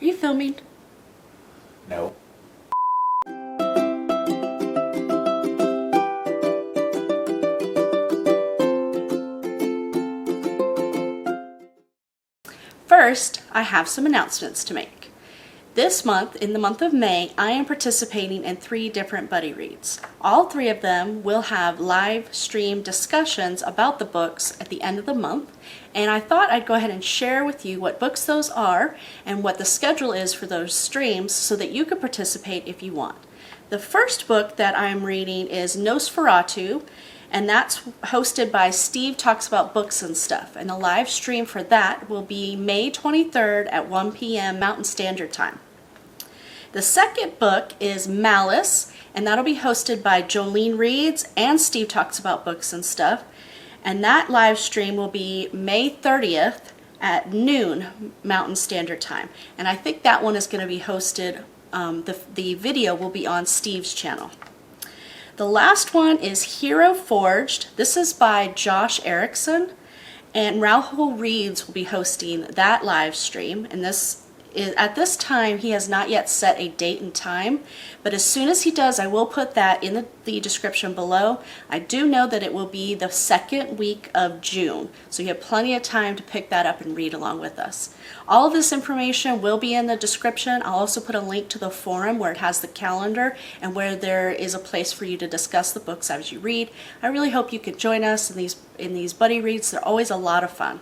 Are you filming? No. First, I have some announcements to make. This month, in the month of May, I am participating in 3 different buddy reads. All 3 of them will have live stream discussions about the books at the end of the month, and I thought I'd go ahead and share with you what books those are and what the schedule is for those streams so that you could participate if you want. The first book that I'm reading is Nosferatu, and that's hosted by Steve Talks About Books and Stuff. And the live stream for that will be May 23rd at 1 p.m. Mountain Standard Time. The second book is Malice, and that'll be hosted by Jolene Reeds and Steve Talks About Books and Stuff. And that live stream will be May 30th at noon Mountain Standard Time. And I think that one is going to be hosted, the video will be on Steve's channel. The last one is Hero Forged. This is by Josh Erickson, and Rahul Reeds will be hosting that live stream. And at this time, he has not yet set a date and time, but as soon as he does, I will put that in the description below. I do know that it will be the second week of June, so you have plenty of time to pick that up and read along with us. All of this information will be in the description. I'll also put a link to the forum where it has the calendar and where there is a place for you to discuss the books as you read. I really hope you could join us in these buddy reads. They're always a lot of fun.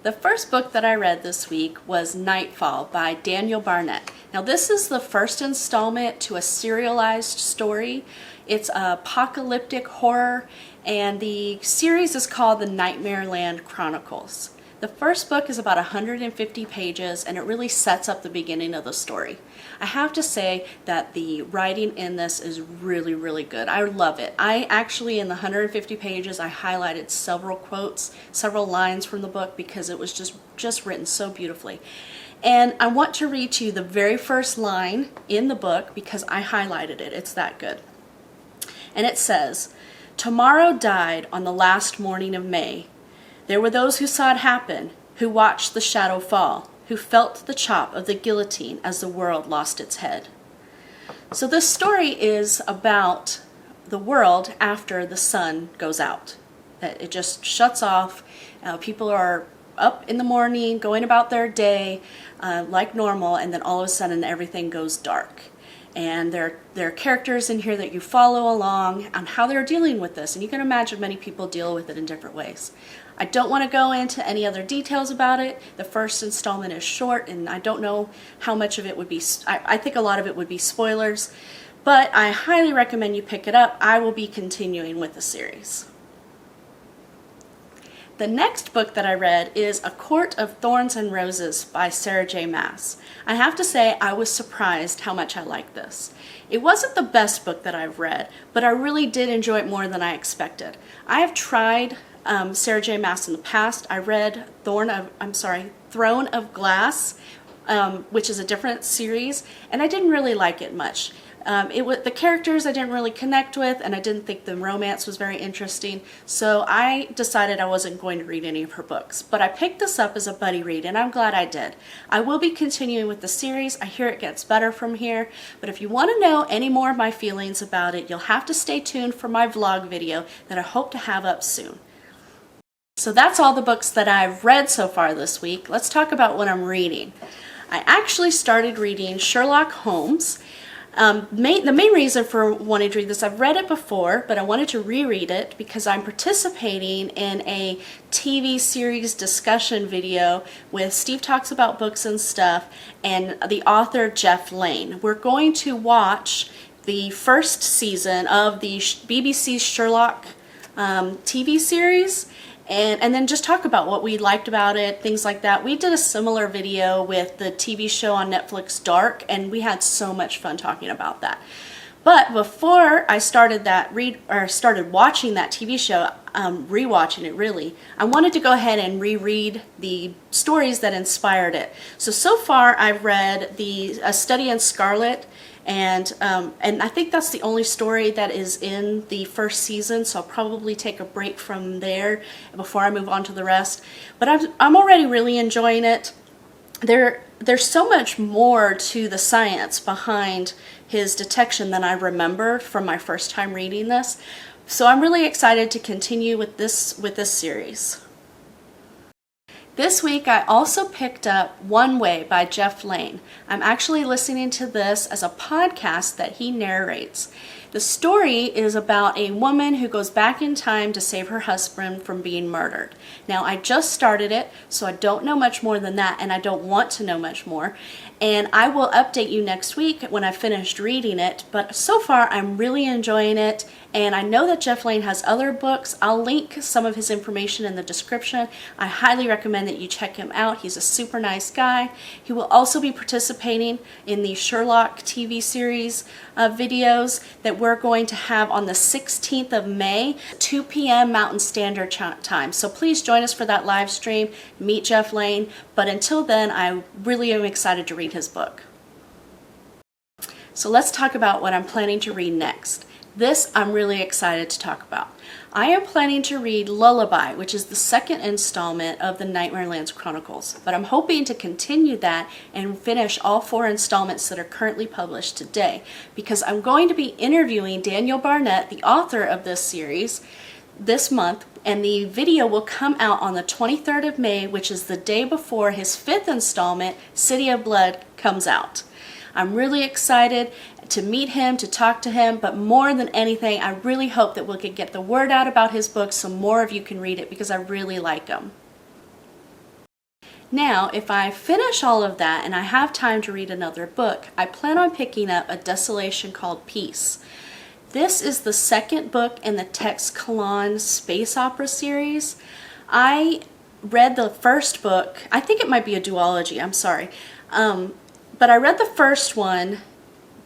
The first book that I read this week was Nightfall by Daniel Barnett. Now this is the first installment to a serialized story. It's apocalyptic horror, and the series is called the Nightmareland Chronicles. The first book is about 150 pages, and it really sets up the beginning of the story. I have to say that the writing in this is really, really good. I love it. I actually, in the 150 pages, I highlighted several quotes, several lines from the book because it was just written so beautifully. And I want to read to you the very first line in the book because I highlighted it. It's that good. And it says, "Tomorrow died on the last morning of May. There were those who saw it happen, who watched the shadow fall, who felt the chop of the guillotine as the world lost its head." So this story is about the world after the sun goes out. That it just shuts off. People are up in the morning, going about their day like normal, and then all of a sudden everything goes dark. And there are characters in here that you follow along on how they're dealing with this. And you can imagine many people deal with it in different ways. I don't want to go into any other details about it. The first installment is short, and I don't know how much of it would be, I think a lot of it would be spoilers, but I highly recommend you pick it up. I will be continuing with the series. The next book that I read is A Court of Thorns and Roses by Sarah J. Maas. I have to say I was surprised how much I liked this. It wasn't the best book that I've read, but I really did enjoy it more than I expected. I have tried Sarah J. Maas in the past. I read Throne of Glass, which is a different series, and I didn't really like it much. The characters I didn't really connect with, and I didn't think the romance was very interesting, so I decided I wasn't going to read any of her books. But I picked this up as a buddy read, and I'm glad I did. I will be continuing with the series. I hear it gets better from here, but if you want to know any more of my feelings about it, you'll have to stay tuned for my vlog video that I hope to have up soon. So that's all the books that I've read so far this week. Let's talk about what I'm reading. I actually started reading Sherlock Holmes. The main reason for wanting to read this, I've read it before, but I wanted to reread it because I'm participating in a TV series discussion video with Steve Talks About Books and Stuff and the author Jeff Lane. We're going to watch the first season of the BBC's Sherlock TV series, and then just talk about what we liked about it, things like that. We did a similar video with the TV show on Netflix, Dark, and we had so much fun talking about that. But before I started started watching that TV show, rewatching it really, I wanted to go ahead and reread the stories that inspired it. So far I've read A Study in Scarlet, and I think that's the only story that is in the first season, so I'll probably take a break from there before I move on to the rest. But I'm already really enjoying it. there's so much more to the science behind his detection than I remembered from my first time reading this. So I'm really excited to continue with this series. This week I also picked up One Way by Jeff Lane. I'm actually listening to this as a podcast that he narrates. The story is about a woman who goes back in time to save her husband from being murdered. Now, I just started it, so I don't know much more than that, and I don't want to know much more. And I will update you next week when I finished reading it, but so far I'm really enjoying it. And I know that Jeff Lane has other books. I'll link some of his information in the description. I highly recommend that you check him out. He's a super nice guy. He will also be participating in the Sherlock TV series videos that we're going to have on the 16th of May, 2 p.m. Mountain Standard Time. So please join us for that live stream, meet Jeff Lane. But until then, I really am excited to read his book. So let's talk about what I'm planning to read next. This I'm really excited to talk about. I am planning to read Lullaby, which is the second installment of the Nightmareland Chronicles, but I'm hoping to continue that and finish all 4 installments that are currently published today, because I'm going to be interviewing Daniel Barnett, the author of this series, this month, and the video will come out on the 23rd of May, which is the day before his 5th installment, City of Blood, comes out. I'm really excited to meet him, to talk to him, but more than anything, I really hope that we can get the word out about his book so more of you can read it, because I really like him. Now, if I finish all of that and I have time to read another book, I plan on picking up A Desolation Called Peace. This is the second book in the Tex Calonne space opera series. I read the first book, I think it might be a duology, I'm sorry, but I read the first one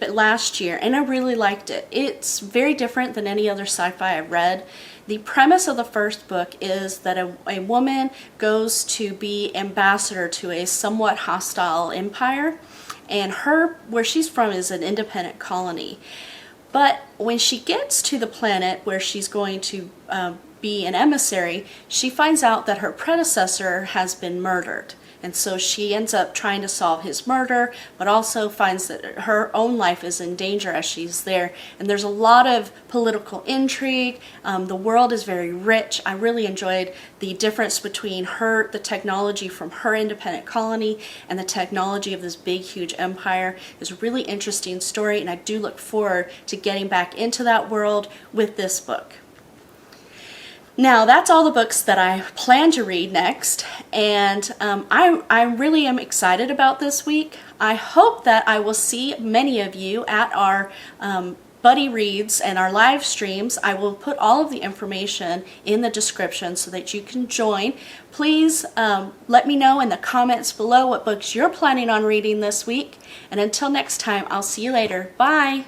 last year and I really liked it. It's very different than any other sci-fi I've read. The premise of the first book is that a woman goes to be ambassador to a somewhat hostile empire, and where she's from is an independent colony. But when she gets to the planet where she's going to be an emissary, she finds out that her predecessor has been murdered. And so she ends up trying to solve his murder, but also finds that her own life is in danger as she's there. And there's a lot of political intrigue. The world is very rich. I really enjoyed the difference between the technology from her independent colony and the technology of this big, huge empire. It's a really interesting story, and I do look forward to getting back into that world with this book. Now, that's all the books that I plan to read next, and I really am excited about this week. I hope that I will see many of you at our buddy reads and our live streams. I will put all of the information in the description so that you can join. Please let me know in the comments below what books you're planning on reading this week, and until next time, I'll see you later. Bye!